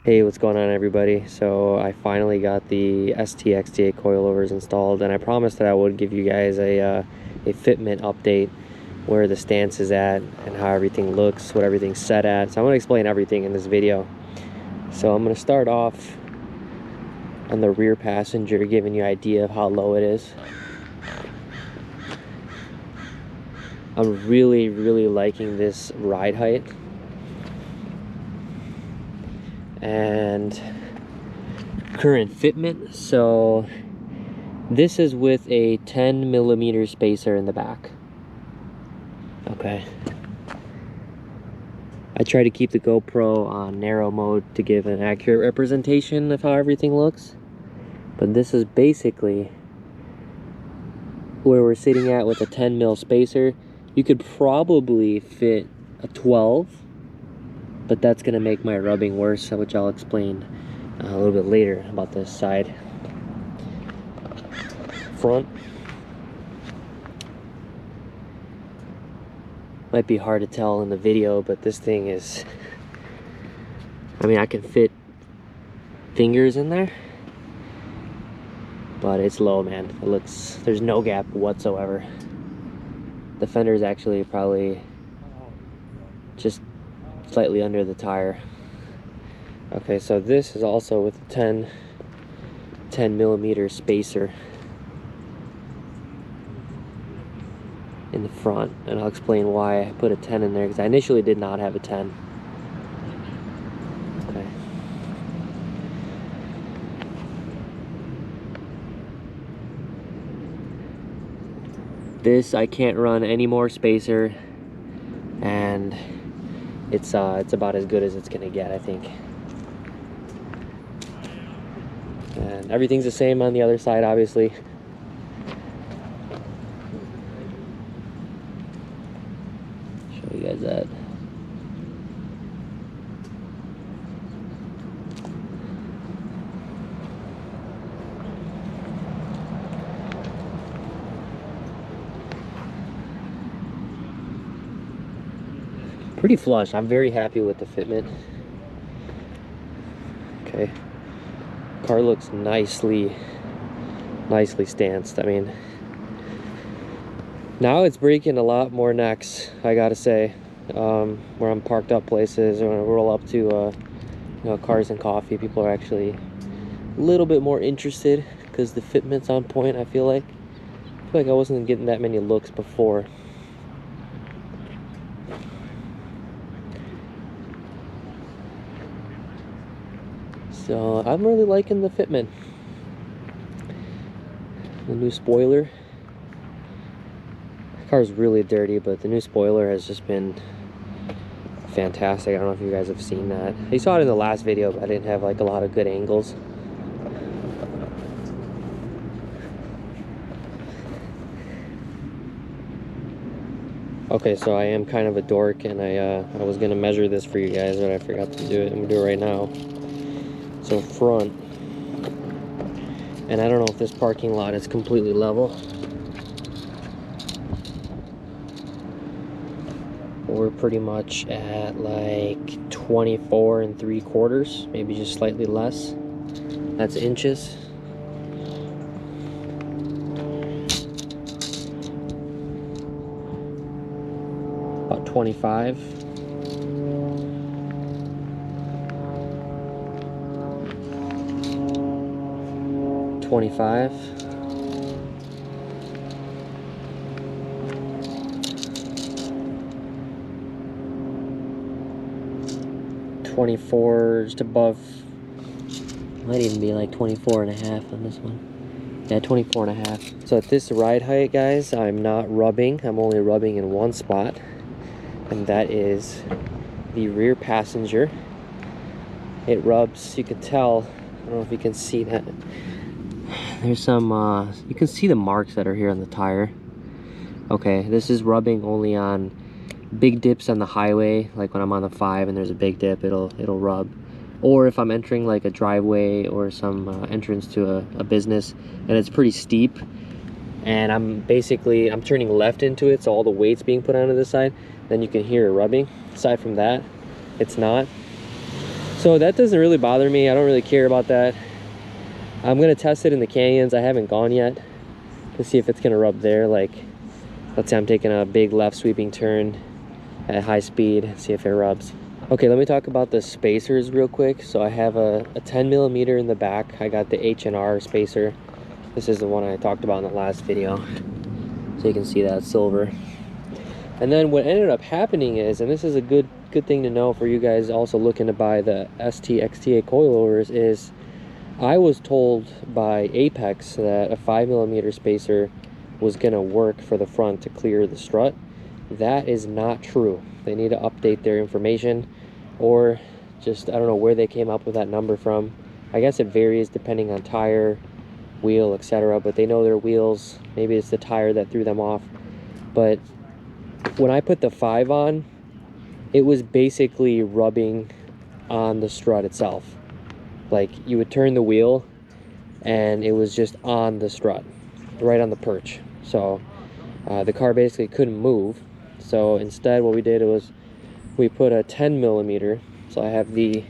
Hey, what's going on, everybody? So I finally got the XTA coilovers installed, and I promised that I would give you guys a fitment update, where the stance is at and how everything looks, what everything's set at. So I'm going to explain everything in this video. So I'm going to start off on the rear passenger, giving you an idea of how low it is. I'm really liking this ride height. And current fitment. So this is with a 10mm spacer in the back. Okay. I try to keep the GoPro on narrow mode to give an accurate representation of how everything looks. But this is basically where we're sitting at with a 10mm spacer. You could probably fit a 12. But that's going to make my rubbing worse, which I'll explain a little bit later about this side. Front. Might be hard to tell in the video, but this thing is... I mean, I can fit fingers in there. But it's low, man. It looks... There's no gap whatsoever. The fender is actually probably just slightly under the tire. Okay, so this is also with a 10mm spacer in the front, and I'll explain why I put a 10 in there, because I initially did not have a 10. Okay. This, I can't run any more spacer, and it's about as good as it's gonna get, I think. And everything's the same on the other side, obviously. Show you guys that. Pretty flush. I'm very happy with the fitment. Okay. Car looks nicely stanced. I mean, now it's breaking a lot more necks, I gotta say. Where I'm parked up places, or when I roll up to you know, Cars and Coffee, people are actually a little bit more interested because the fitment's on point. I feel like I wasn't getting that many looks before. So I'm really liking the fitment. The new spoiler. The car's really dirty, but the new spoiler has just been fantastic. I don't know if you guys have seen that. You saw it in the last video, but I didn't have like a lot of good angles. Okay, so I am kind of a dork, and I was gonna measure this for you guys, but I forgot to do it. I'm gonna do it right now. So front, and I don't know if this parking lot is completely level. We're pretty much at like 24 3/4, maybe just slightly less. That's inches. About 25. 25. 28. 24, just above, might even be like 24 and a half on this one. Yeah, 24 and a half. So at this ride height, guys, I'm not rubbing. I'm only rubbing in one spot, and that is the rear passenger. It rubs, you can tell, I don't know if you can see that. There's some, you can see the marks that are here on the tire. Okay, this is rubbing only on big dips on the highway, like when I'm on the 5 and there's a big dip, it'll rub. Or if I'm entering like a driveway or some entrance to a business and it's pretty steep and I'm turning left into it, so all the weight's being put onto this side, then you can hear it rubbing. Aside from that, it's not. So that doesn't really bother me. I don't really care about that. I'm gonna test it in the canyons. I haven't gone yet to see if it's gonna rub there. Like, let's say I'm taking a big left sweeping turn at high speed, see if it rubs. Okay, let me talk about the spacers real quick. So I have a 10 millimeter in the back. I got the H&R spacer. This is the one I talked about in the last video. So you can see that silver. And then what ended up happening is, and this is a good thing to know for you guys also looking to buy the XTA coilovers, is I was told by Apex that a 5 millimeter spacer was gonna work for the front to clear the strut. That is not true. They need to update their information, or just, I don't know where they came up with that number from. I guess it varies depending on tire, wheel, etc., but they know their wheels. Maybe it's the tire that threw them off. But when I put the 5 on, it was basically rubbing on the strut itself. Like, you would turn the wheel and it was just on the strut, right on the perch. So the car basically couldn't move. So instead what we did was we put a 10 millimeter. So I have the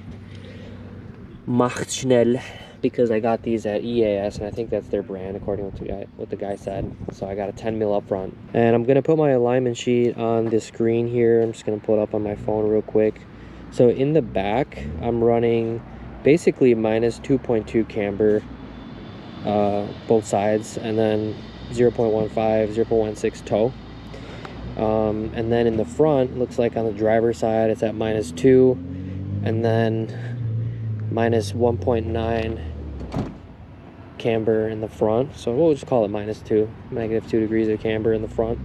Machtschnell, because I got these at EAS, and I think that's their brand according to what the guy said. So I got a 10 mil up front, and I'm gonna put my alignment sheet on the screen here. I'm just gonna pull it up on my phone real quick. So in the back, I'm running basically minus 2.2 camber, both sides, and then 0.15, 0.16 toe. And then in the front, looks like on the driver's side, it's at minus 2, and then minus 1.9 camber in the front. So we'll just call it minus 2, negative 2 degrees of camber in the front.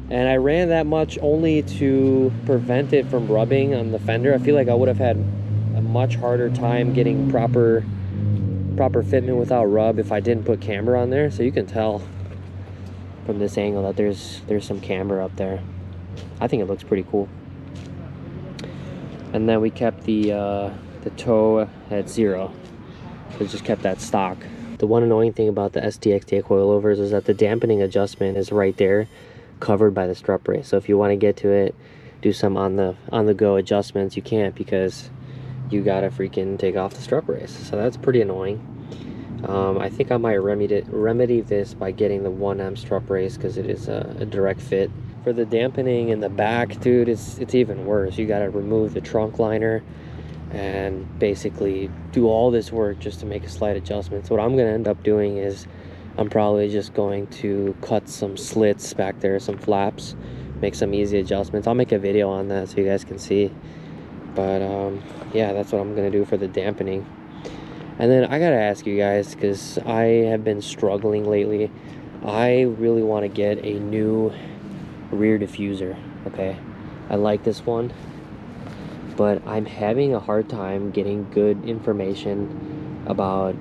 And I ran that much only to prevent it from rubbing on the fender. I feel like I would have had a much harder time getting proper fitment without rub if I didn't put camber on there. So you can tell from this angle that there's some camber up there. I think it looks pretty cool. And then we kept the toe at 0. We just kept that stock. The one annoying thing about the XTA coilovers is that the dampening adjustment is right there, covered by the strut brace. So if you want to get to it, do some on the go adjustments, you can't, because you gotta freaking take off the strut brace. So that's pretty annoying. I think I might remedy this by getting the 1M strut brace, because it is a direct fit. For the dampening in the back, dude, it's even worse. You gotta remove the trunk liner and basically do all this work just to make a slight adjustment. So what I'm gonna end up doing is I'm probably just going to cut some slits back there, some flaps, make some easy adjustments. I'll make a video on that so you guys can see. But yeah, that's what I'm gonna do for the dampening. And then I gotta ask you guys, because I have been struggling lately, I really want to get a new rear diffuser. Okay, I like this one, but I'm having a hard time getting good information about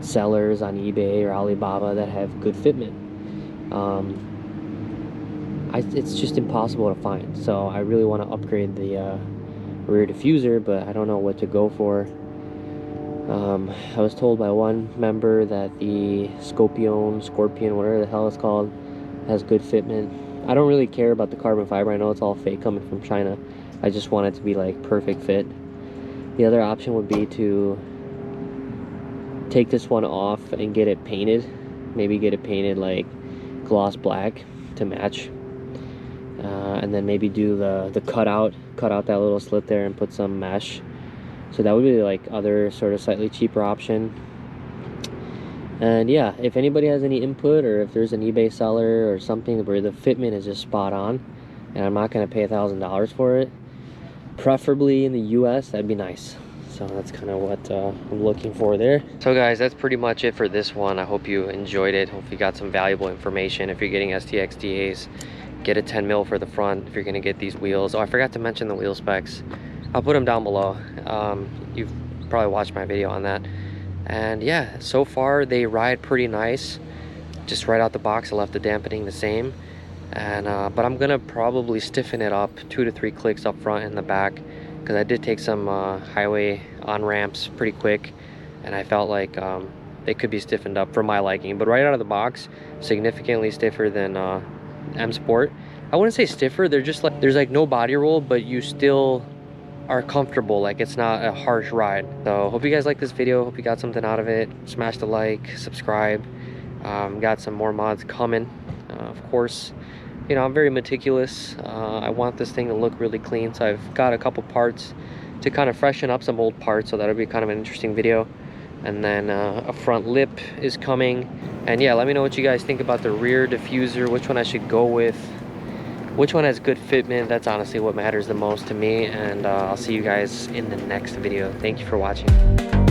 sellers on eBay or Alibaba that have good fitment. It's just impossible to find. So I really want to upgrade the rear diffuser, but I don't know what to go for. I was told by one member that the Scorpion, whatever the hell it's called, has good fitment. I don't really care about the carbon fiber. I know it's all fake coming from China. I just want it to be like perfect fit. The other option would be to take this one off and get it painted. Maybe get it painted like gloss black to match. And then maybe do the cut out that little slit there and put some mesh. So that would be like other sort of slightly cheaper option. And yeah, if anybody has any input, or if there's an eBay seller or something where the fitment is just spot on and I'm not going to pay $1,000 for it, preferably in the US, that'd be nice. So that's kind of what I'm looking for there. So guys, that's pretty much it for this one. I hope you enjoyed it. Hope you got some valuable information. If you're getting XTAs, get a 10 mil for the front if you're gonna get these wheels. Oh, I forgot to mention the wheel specs. I'll put them down below. You've probably watched my video on that. And yeah, so far they ride pretty nice. Just right out the box, I left the dampening the same. And but I'm gonna probably stiffen it up 2 to 3 clicks up front and the back, because I did take some highway on ramps pretty quick, and I felt like they could be stiffened up for my liking. But right out of the box, significantly stiffer than M Sport. I wouldn't say stiffer, they're just like, there's like no body roll, but you still are comfortable, like it's not a harsh ride. So hope you guys like this video, hope you got something out of it. Smash the like, subscribe. Got some more mods coming. Of course, you know, I'm very meticulous. I want this thing to look really clean, so I've got a couple parts to kind of freshen up some old parts, so that'll be kind of an interesting video. And then a front lip is coming. And yeah, let me know what you guys think about the rear diffuser, which one I should go with, which one has good fitment. That's honestly what matters the most to me. And I'll see you guys in the next video. Thank you for watching.